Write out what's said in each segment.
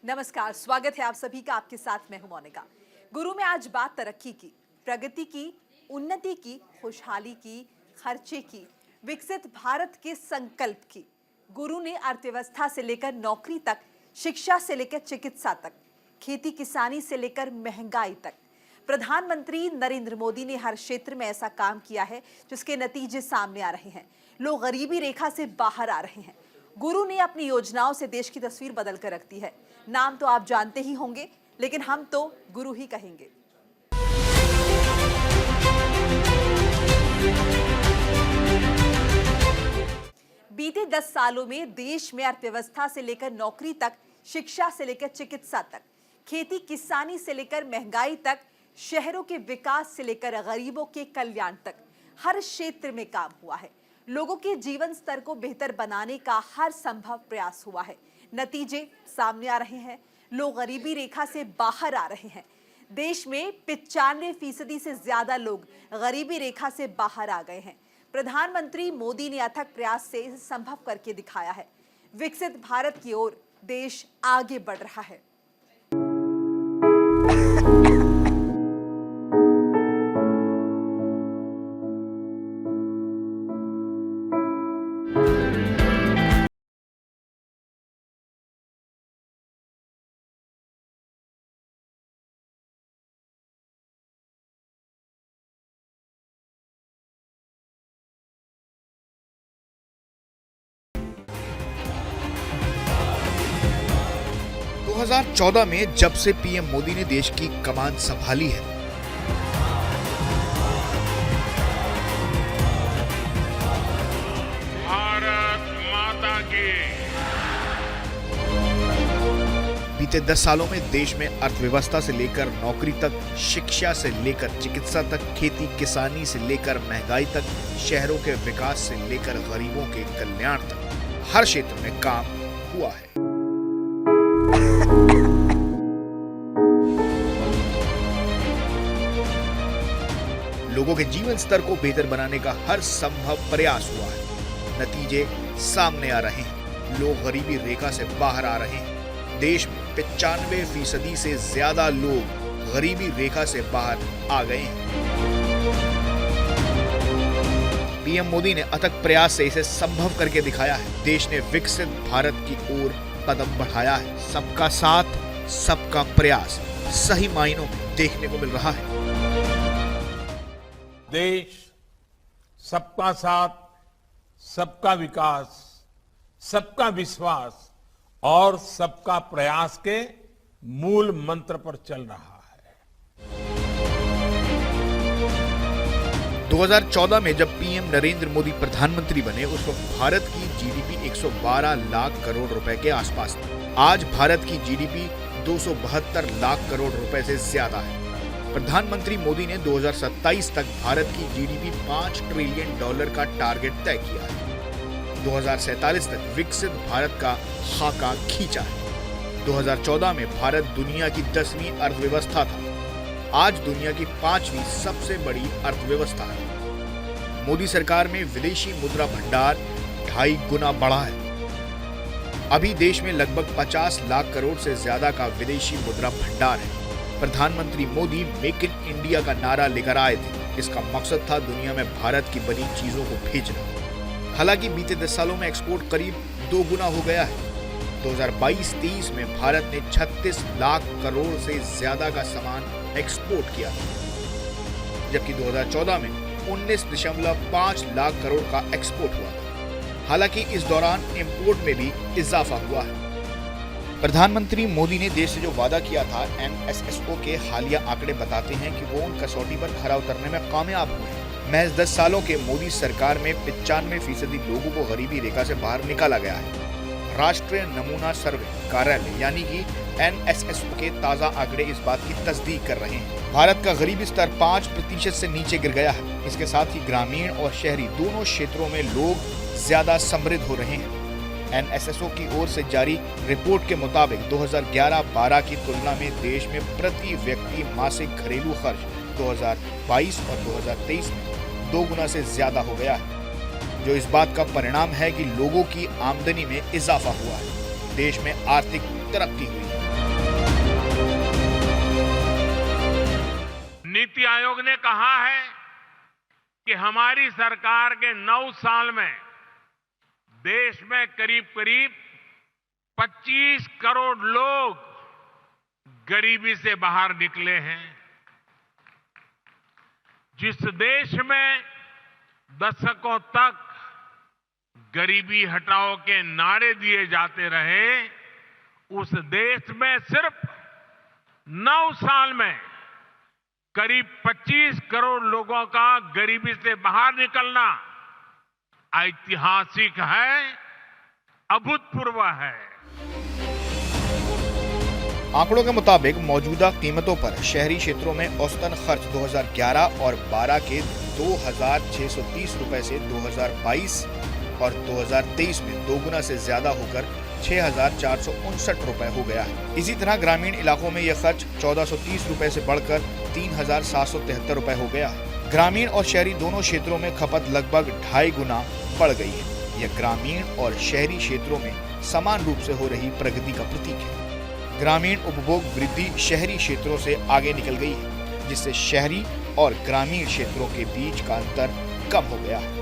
नमस्कार, स्वागत है आप सभी का। आपके साथ मैं हूं मोनिका। गुरु में आज बात तरक्की की, प्रगति की, उन्नति की, खुशहाली की, खर्चे की, विकसित भारत के संकल्प की। गुरु ने अर्थव्यवस्था से लेकर नौकरी तक, शिक्षा से लेकर चिकित्सा तक, खेती किसानी से लेकर महंगाई तक, प्रधानमंत्री नरेंद्र मोदी ने हर क्षेत्र में ऐसा काम किया है जिसके नतीजे सामने आ रहे हैं। लोग गरीबी रेखा से बाहर आ रहे हैं। गुरु ने अपनी योजनाओं से देश की तस्वीर बदल कर रख दी है। नाम तो आप जानते ही होंगे, लेकिन हम तो गुरु ही कहेंगे। बीते 10 सालों में देश में अर्थव्यवस्था से लेकर नौकरी तक, शिक्षा से लेकर चिकित्सा तक, खेती किसानी से लेकर महंगाई तक, शहरों के विकास से लेकर गरीबों के कल्याण तक हर क्षेत्र में काम हुआ है। लोगों के जीवन स्तर को बेहतर बनाने का हर संभव प्रयास हुआ है। नतीजे सामने आ रहे हैं। लोग गरीबी रेखा से बाहर आ रहे हैं। देश में 95% से ज्यादा लोग गरीबी रेखा से बाहर आ गए हैं। प्रधानमंत्री मोदी ने अथक प्रयास से इसे संभव करके दिखाया है। विकसित भारत की ओर देश आगे बढ़ रहा है। दो 2014 में जब से पीएम मोदी ने देश की कमान संभाली है, भारत माता की। बीते 10 सालों में देश में अर्थव्यवस्था से लेकर नौकरी तक, शिक्षा से लेकर चिकित्सा तक, खेती किसानी से लेकर महंगाई तक, शहरों के विकास से लेकर गरीबों के कल्याण तक हर क्षेत्र में काम हुआ है। लोगों के जीवन स्तर को बेहतर बनाने का हर संभव प्रयास हुआ है। नतीजे सामने आ रहे हैं। लोग गरीबी रेखा से बाहर आ रहे हैं। देश में 95% से ज्यादा लोग गरीबी रेखा से बाहर आ गए हैं। पीएम मोदी ने अथक प्रयास से इसे संभव करके दिखाया है। देश ने विकसित भारत की ओर कदम बढ़ाया है। सबका साथ, सबका प्रयास सही मायनों में देखने को मिल रहा है। देश सबका साथ, सबका विकास, सबका विश्वास और सबका प्रयास के मूल मंत्र पर चल रहा है। 2014 में जब पीएम नरेंद्र मोदी प्रधानमंत्री बने, उस वक्त भारत की जीडीपी 112 लाख करोड़ रुपए के आसपास थी। आज भारत की जीडीपी 272 लाख करोड़ रुपए से ज्यादा है। प्रधानमंत्री मोदी ने 2027 तक भारत की जीडीपी $5 ट्रिलियन का टारगेट तय किया है। 2047 तक विकसित भारत का खाका खींचा है। 2014 में भारत दुनिया की 10वीं अर्थव्यवस्था था। आज दुनिया की 5वीं सबसे बड़ी अर्थव्यवस्था है। मोदी सरकार में विदेशी मुद्रा भंडार 2.5 गुना बढ़ा है। अभी देश में लगभग 50 लाख करोड़ से ज्यादा का विदेशी मुद्रा भंडार है। प्रधानमंत्री मोदी मेक इन इंडिया का नारा लेकर आए थे। इसका मकसद था दुनिया में भारत की बनी चीजों को भेजना। हालांकि बीते 10 सालों में एक्सपोर्ट करीब 2 गुना हो गया है। 2022-23 में भारत ने 36 लाख करोड़ से ज्यादा का सामान एक्सपोर्ट किया, जबकि 2014 में 19.5 लाख करोड़ का एक्सपोर्ट हुआ था। हालांकि इस दौरान इंपोर्ट में भी इजाफा हुआ है। प्रधानमंत्री मोदी ने देश से जो वादा किया था, NSSO के हालिया आंकड़े बताते हैं कि वो उन कसौटी पर खरा उतरने में कामयाब हुए हैं। महज 10 सालों के मोदी सरकार में 95% लोगों को गरीबी रेखा से बाहर निकाला गया है। राष्ट्रीय नमूना सर्वे कार्यालय यानी कि NSSO के ताजा आंकड़े इस बात की तस्दीक कर रहे हैं। भारत का गरीबी स्तर 5% से नीचे गिर गया है। इसके साथ ही ग्रामीण और शहरी दोनों क्षेत्रों में लोग ज्यादा समृद्ध हो रहे हैं। NSSO की ओर से जारी रिपोर्ट के मुताबिक 2011-12 की तुलना में देश में प्रति व्यक्ति मासिक घरेलू खर्च 2022 और 2023 में 2 गुना से ज्यादा हो गया है, जो इस बात का परिणाम है कि लोगों की आमदनी में इजाफा हुआ है। देश में आर्थिक तरक्की हुई है। नीति आयोग ने कहा है कि हमारी सरकार के 9 साल में देश में करीब करीब 25 करोड़ लोग गरीबी से बाहर निकले हैं। जिस देश में दशकों तक गरीबी हटाओ के नारे दिए जाते रहे, उस देश में सिर्फ 9 साल में करीब 25 करोड़ लोगों का गरीबी से बाहर निकलना ऐतिहासिक है, अभूतपूर्व है। आंकड़ों के मुताबिक मौजूदा कीमतों पर शहरी क्षेत्रों में औसतन खर्च 2011 और 12 के 2,630 रुपए से 2022 और 2023 में दोगुना से ज्यादा होकर 6,459 रुपए हो गया है। इसी तरह ग्रामीण इलाकों में यह खर्च 1,430 रुपए से बढ़कर 3,773 रुपए हो गया है। ग्रामीण और शहरी दोनों क्षेत्रों में खपत लगभग 2.5 गुना बढ़ गई है। यह ग्रामीण और शहरी क्षेत्रों में समान रूप से हो रही प्रगति का प्रतीक है। ग्रामीण उपभोग वृद्धि शहरी क्षेत्रों से आगे निकल गई है, जिससे शहरी और ग्रामीण क्षेत्रों के बीच का अंतर कम हो गया है।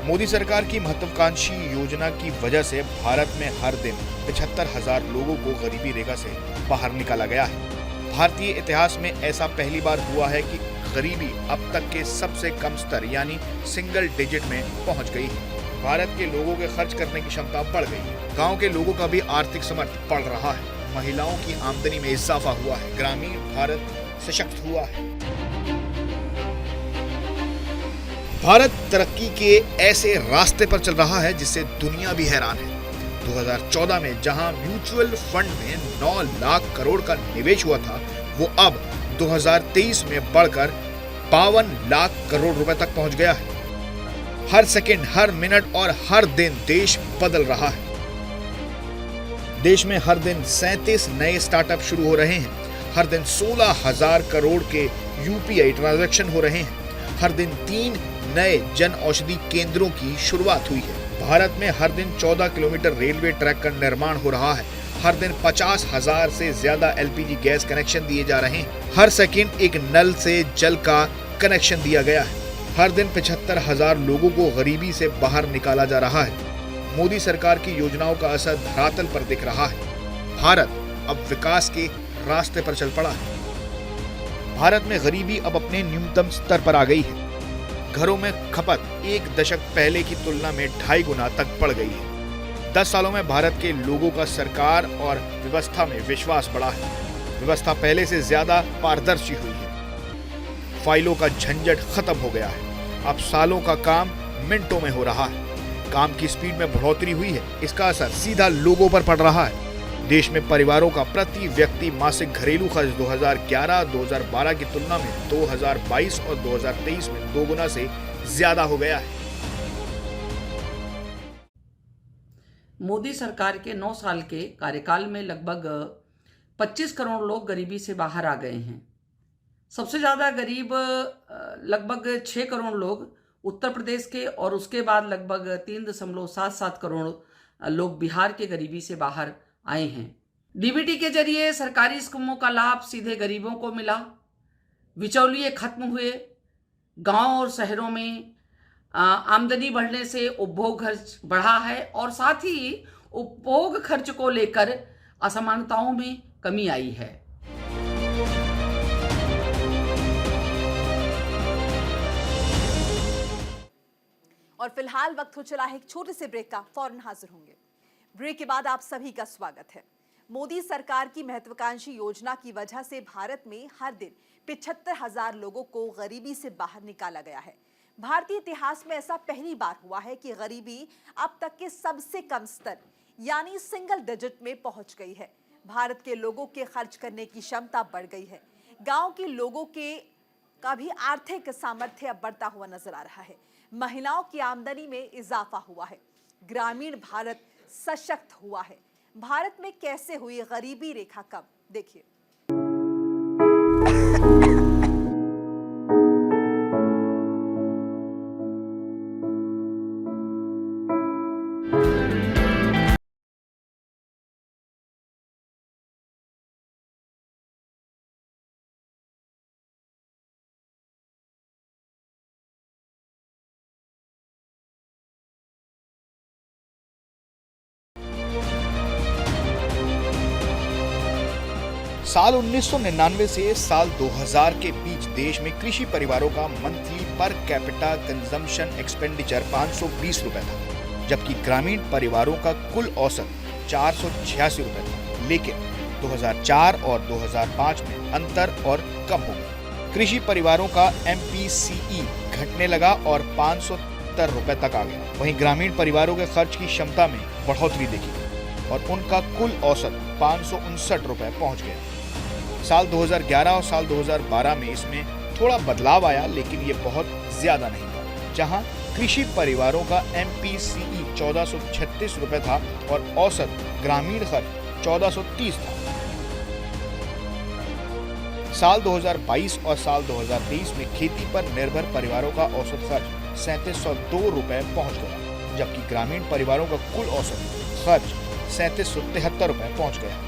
मोदी सरकार की महत्वाकांक्षी योजना की वजह से भारत में हर दिन 75,000 लोगों को गरीबी रेखा से बाहर निकाला गया है। भारतीय इतिहास में ऐसा पहली बार हुआ है कि गरीबी अब तक के सबसे कम स्तर यानी सिंगल डिजिट में पहुंच गई है। भारत के लोगों के खर्च करने की क्षमता बढ़ गई है। गांव के लोगों का भी आर्थिक समर्थ बढ़ रहा है। महिलाओं की आमदनी में इजाफा हुआ है। ग्रामीण भारत सशक्त हुआ है। भारत तरक्की के ऐसे रास्ते पर चल रहा है जिससे दुनिया भी हैरान है। 2014 में जहां म्यूचुअल फंड में 9 लाख करोड़ का निवेश हुआ था, वो अब 2023 में बढ़कर 52 लाख करोड़ रुपए तक पहुंच गया है। हर सेकंड, हर मिनट और हर दिन देश बदल रहा है। देश में हर दिन 37 नए स्टार्टअप शुरू हो रहे हैं। हर दिन 16,000 करोड़ के यूपीआई ट्रांजैक्शन हो रहे हैं। हर दिन 3 नए जन औषधि केंद्रों की शुरुआत हुई है। भारत में हर दिन 14 किलोमीटर रेलवे ट्रैक का निर्माण हो रहा है। हर दिन 50,000 से ज्यादा एलपीजी गैस कनेक्शन दिए जा रहे हैं। हर सेकंड एक नल से जल का कनेक्शन दिया गया है। हर दिन 75,000 लोगों को गरीबी से बाहर निकाला जा रहा है। मोदी सरकार की योजनाओं का असर धरातल पर दिख रहा है। भारत अब विकास के रास्ते पर चल पड़ा है। भारत में गरीबी अब अपने न्यूनतम स्तर पर आ गई है। घरों में खपत एक दशक पहले की तुलना में 2.5 गुना तक बढ़ गई है। 10 सालों में भारत के लोगों का सरकार और व्यवस्था में विश्वास बढ़ा है। व्यवस्था पहले से ज्यादा पारदर्शी हुई है। फाइलों का झंझट खत्म हो गया है। अब सालों का काम मिनटों में हो रहा है। काम की स्पीड में बढ़ोतरी हुई है। इसका असर सीधा लोगों पर पड़ रहा है। देश में परिवारों का प्रति व्यक्ति मासिक घरेलू खर्च 2011-2012 की तुलना में 2022 और 2023 में 2 गुना से ज्यादा हो गया है। मोदी सरकार के 9 साल के कार्यकाल में लगभग 25 करोड़ लोग गरीबी से बाहर आ गए हैं। सबसे ज़्यादा गरीब लगभग 6 करोड़ लोग उत्तर प्रदेश के और उसके बाद लगभग 3.77 करोड़ लोग बिहार के गरीबी से बाहर आए हैं। डीबीटी के जरिए सरकारी स्कीमों का लाभ सीधे गरीबों को मिला। बिचौलिए खत्म हुए। गांव और शहरों में आमदनी बढ़ने से उपभोग खर्च बढ़ा है और साथ ही उपभोग खर्च को लेकर असमानताओं में कमी आई है। और फिलहाल वक्त हो चला है एक छोटे से ब्रेक का। फौरन हाजिर होंगे। ब्रेक के बाद आप सभी का स्वागत है। मोदी सरकार की महत्वाकांक्षी योजना की वजह से भारत में हर दिन 75,000 लोगों को गरीबी से बाहर निकाला गया है। भारतीय इतिहास में ऐसा पहली बार हुआ है कि गरीबी अब तक के सबसे कम स्तर यानी सिंगल डिजिट में पहुंच गई है। भारत के लोगों के खर्च करने की क्षमता बढ़ गई है। गांव के लोगों का भी आर्थिक सामर्थ्य अब बढ़ता हुआ नजर आ रहा है। महिलाओं की आमदनी में इजाफा हुआ है। ग्रामीण भारत सशक्त हुआ है। भारत में कैसे हुई गरीबी रेखा कम, देखिए। साल 1999 से साल 2000 के बीच देश में कृषि परिवारों का monthly per capita consumption expenditure 520 रुपए था, जबकि ग्रामीण परिवारों का कुल औसत 486 रुपए था। लेकिन 2004 और 2005 में अंतर और कम हो गया। कृषि परिवारों का MPCE घटने लगा और 570 रुपए तक आ गया। वहीं ग्रामीण परिवारों के खर्च की क्षमता में बढ़ोतरी देखी गई और उनका कुल औसत 559 रुपए पहुंच गया। साल 2011 और साल 2012 में इसमें थोड़ा बदलाव आया, लेकिन ये बहुत ज्यादा नहीं था। जहां कृषि परिवारों का MPCE 1436 रुपए था और औसत ग्रामीण खर्च 1430 था। साल 2022 और साल 2023 में खेती पर निर्भर परिवारों का औसत खर्च 3702 रुपए पहुंच गया, जबकि ग्रामीण परिवारों का कुल औसत खर्च 3773 रुपए पहुंच गया।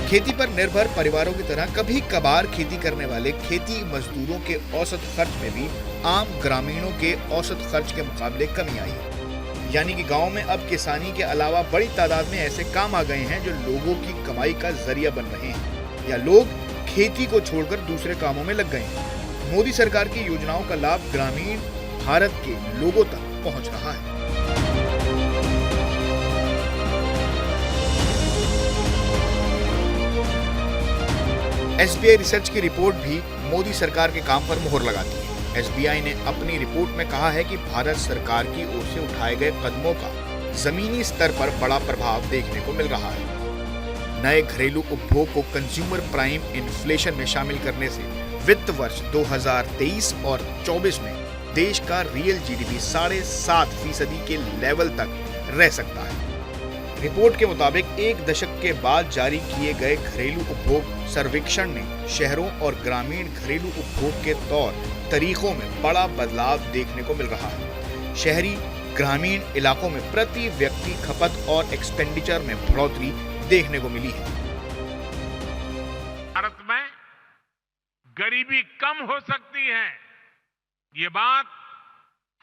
खेती पर निर्भर परिवारों की तरह कभी कभार खेती करने वाले खेती मजदूरों के औसत खर्च में भी आम ग्रामीणों के औसत खर्च के मुकाबले कमी आई है। यानी कि गांव में अब किसानी के अलावा बड़ी तादाद में ऐसे काम आ गए हैं जो लोगों की कमाई का जरिया बन रहे हैं, या लोग खेती को छोड़कर दूसरे कामों में लग गए हैं। मोदी सरकार की योजनाओं का लाभ ग्रामीण भारत के लोगों तक पहुंच रहा है। SBI रिसर्च की रिपोर्ट भी मोदी सरकार के काम पर मोहर लगाती है। SBI ने अपनी रिपोर्ट में कहा है कि भारत सरकार की ओर से उठाए गए कदमों का जमीनी स्तर पर बड़ा प्रभाव देखने को मिल रहा है। नए घरेलू उपभोग को कंज्यूमर प्राइम इन्फ्लेशन में शामिल करने से वित्त वर्ष 2023 और 24 में देश का रियल GDP 7.5% के लेवल तक रह सकता है। रिपोर्ट के मुताबिक एक दशक के बाद जारी किए गए घरेलू उपभोग सर्वेक्षण ने शहरों और ग्रामीण घरेलू उपभोग के तौर तरीकों में बड़ा बदलाव देखने को मिल रहा है। शहरी ग्रामीण इलाकों में प्रति व्यक्ति खपत और एक्सपेंडिचर में बढ़ोतरी देखने को मिली है। भारत में गरीबी कम हो सकती है, ये बात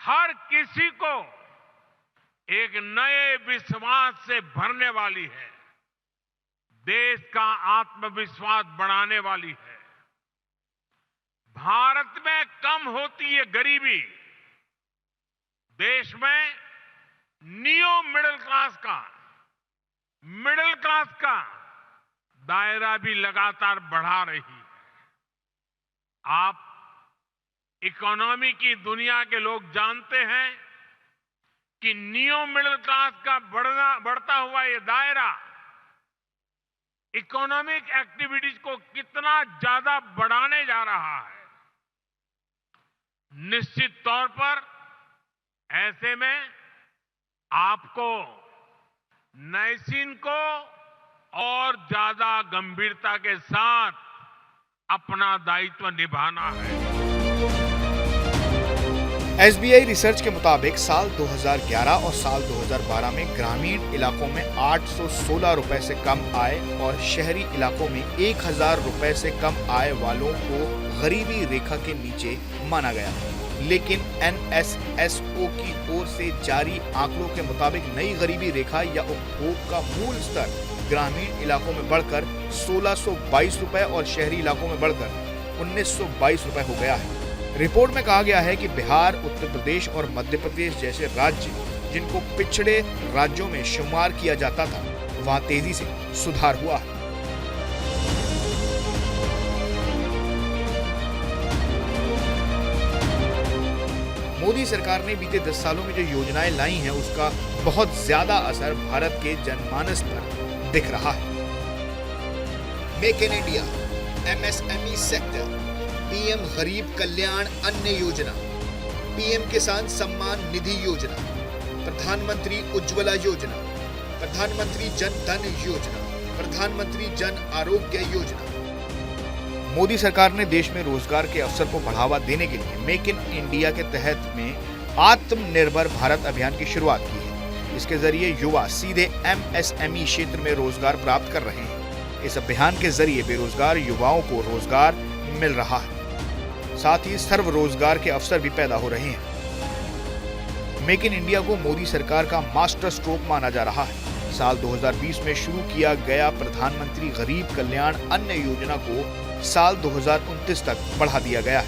हर किसी को एक नए विश्वास से भरने वाली है, देश का आत्मविश्वास बढ़ाने वाली है। भारत में कम होती है गरीबी, देश में नियो मिडिल क्लास का दायरा भी लगातार बढ़ा रही है। आप इकोनॉमी की दुनिया के लोग जानते हैं कि नियो मिडिल क्लास का बढ़ता हुआ ये दायरा इकोनॉमिक एक्टिविटीज को कितना ज्यादा बढ़ाने जा रहा है। निश्चित तौर पर ऐसे में आपको नैसीन को और ज्यादा गंभीरता के साथ अपना दायित्व निभाना है। SBI रिसर्च के मुताबिक साल 2011 और साल 2012 में ग्रामीण इलाकों में 816 रुपए से कम आय और शहरी इलाकों में 1000 रुपए से कम आय वालों को गरीबी रेखा के नीचे माना गया। लेकिन NSSO की ओर से जारी आंकड़ों के मुताबिक नई गरीबी रेखा या उपभोग का मूल स्तर ग्रामीण इलाकों में बढ़कर 1622 रुपए और शहरी इलाकों में बढ़कर 1922 रुपए हो गया है। रिपोर्ट में कहा गया है कि बिहार, उत्तर प्रदेश और मध्य प्रदेश जैसे राज्य जिनको पिछड़े राज्यों में शुमार किया जाता था, वहां तेजी से सुधार हुआ है। मोदी सरकार ने बीते 10 सालों में जो योजनाएं लाई हैं, उसका बहुत ज्यादा असर भारत के जनमानस पर दिख रहा है। Make in India, MSME sector, PM गरीब कल्याण अन्न योजना, PM किसान सम्मान निधि योजना, प्रधानमंत्री उज्ज्वला योजना, प्रधानमंत्री जन धन योजना, प्रधानमंत्री जन आरोग्य योजना। मोदी सरकार ने देश में रोजगार के अवसर को बढ़ावा देने के लिए मेक इन इंडिया के तहत में आत्मनिर्भर भारत अभियान की शुरुआत की है। इसके जरिए युवा सीधे MSME क्षेत्र में रोजगार प्राप्त कर रहे हैं। इस अभियान के जरिए बेरोजगार युवाओं को रोजगार मिल रहा है, साथ ही सर्व रोजगार के अवसर भी पैदा हो रहे हैं। मेक इन इंडिया को मोदी सरकार का मास्टर स्ट्रोक माना जा रहा है। साल 2020 में शुरू किया गया प्रधानमंत्री गरीब कल्याण अन्न योजना को साल 2029 तक बढ़ा दिया गया है।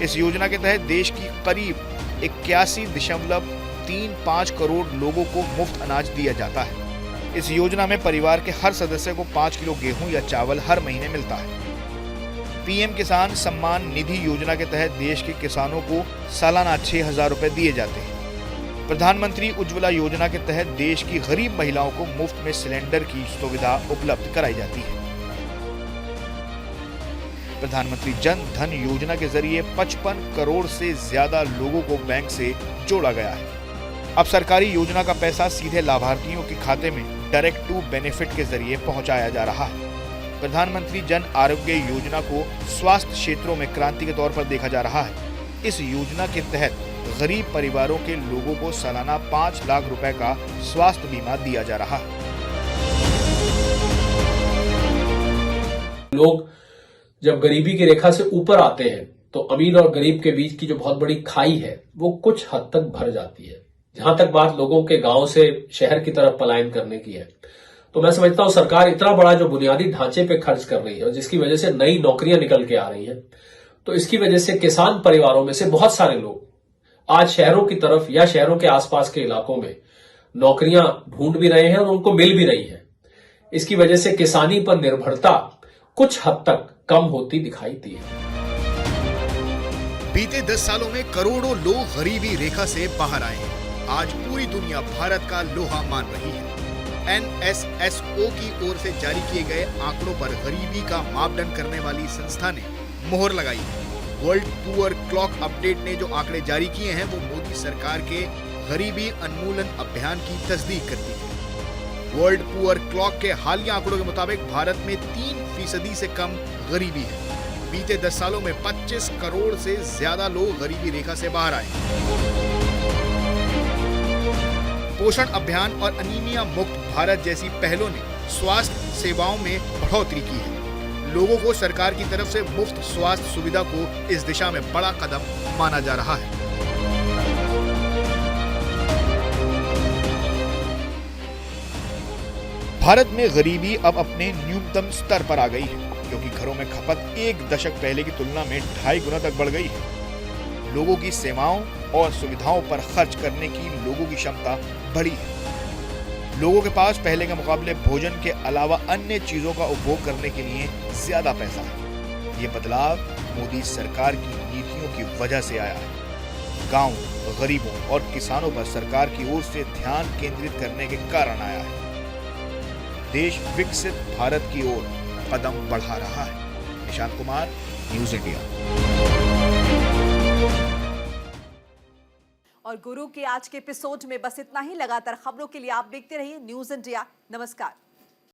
इस योजना के तहत देश की करीब 81.35 करोड़ लोगों को मुफ्त अनाज दिया जाता है। इस योजना में परिवार के हर सदस्य को 5 किलो गेहूं या चावल हर महीने मिलता है। पीएम किसान सम्मान निधि योजना के तहत देश के किसानों को सालाना 6,000 रुपए दिए जाते हैं। प्रधानमंत्री उज्ज्वला योजना के तहत देश की गरीब महिलाओं को मुफ्त में सिलेंडर की सुविधा उपलब्ध कराई जाती है। प्रधानमंत्री जन धन योजना के जरिए 55 करोड़ से ज्यादा लोगों को बैंक से जोड़ा गया है। अब सरकारी योजना का पैसा सीधे लाभार्थियों के खाते में डायरेक्ट टू बेनिफिट के जरिए पहुंचाया जा रहा है। प्रधानमंत्री जन आरोग्य योजना को स्वास्थ्य क्षेत्रों में क्रांति के तौर पर देखा जा रहा है। इस योजना के तहत गरीब परिवारों के लोगों को सालाना 5 लाख रुपए का स्वास्थ्य बीमा दिया जा रहा है। लोग जब गरीबी की रेखा से ऊपर आते हैं तो अमीर और गरीब के बीच की जो बहुत बड़ी खाई है वो कुछ हद तक भर जाती है। जहां तक बात लोगों के गांव से शहर की तरफ पलायन करने की है, तो मैं समझता हूं सरकार इतना बड़ा जो बुनियादी ढांचे पे खर्च कर रही है और जिसकी वजह से नई नौकरियां निकल के आ रही हैं, तो इसकी वजह से किसान परिवारों में से बहुत सारे लोग आज शहरों की तरफ या शहरों के आसपास के इलाकों में नौकरियां ढूंढ भी रहे हैं और उनको मिल भी रही है। इसकी वजह से किसानी पर निर्भरता कुछ हद तक कम होती दिखाई दी है। बीते 10 सालों में करोड़ों लोग गरीबी रेखा से बाहर आए हैं। आज पूरी दुनिया भारत का लोहा मान रही है। NSSO की ओर से जारी किए गए आंकड़ों पर गरीबी का मापदंड करने वाली संस्था ने मोहर लगाई है। वर्ल्ड पुअर क्लॉक अपडेट ने जो आंकड़े जारी किए हैं वो मोदी सरकार के गरीबी उन्मूलन अभियान की तस्दीक करती है। वर्ल्ड पुअर क्लॉक के हालिया आंकड़ों के मुताबिक भारत में 3% से कम गरीबी है। बीते 10 सालों में 25 करोड़ से ज्यादा लोग गरीबी रेखा से बाहर आए। पोषण अभियान और अनीमिया मुक्त भारत जैसी पहलों ने स्वास्थ्य सेवाओं में बढ़ोतरी की है। लोगों को सरकार की तरफ से मुफ्त स्वास्थ्य सुविधा को इस दिशा में बड़ा कदम माना जा रहा है। भारत में गरीबी अब अपने न्यूनतम स्तर पर आ गई है, क्योंकि घरों में खपत 1 दशक पहले की तुलना में 2.5 गुना तक बढ़ गई है। लोगों की सेवाओं और सुविधाओं पर खर्च करने की लोगों की क्षमता बढ़ी है। लोगों के पास पहले के मुकाबले भोजन के अलावा अन्य चीजों का उपभोग करने के लिए ज्यादा पैसा है। ये बदलाव मोदी सरकार की नीतियों की वजह से आया है। गांव, गरीबों और किसानों पर सरकार की ओर से ध्यान केंद्रित करने के कारण आया है। देश विकसित भारत की ओर कदम बढ़ा रहा है। Nishant Kumar, news India. और गुरु के आज के एपिसोड में बस इतना ही। लगातार खबरों के लिए आप देखते रहिए न्यूज़ इंडिया। नमस्कार।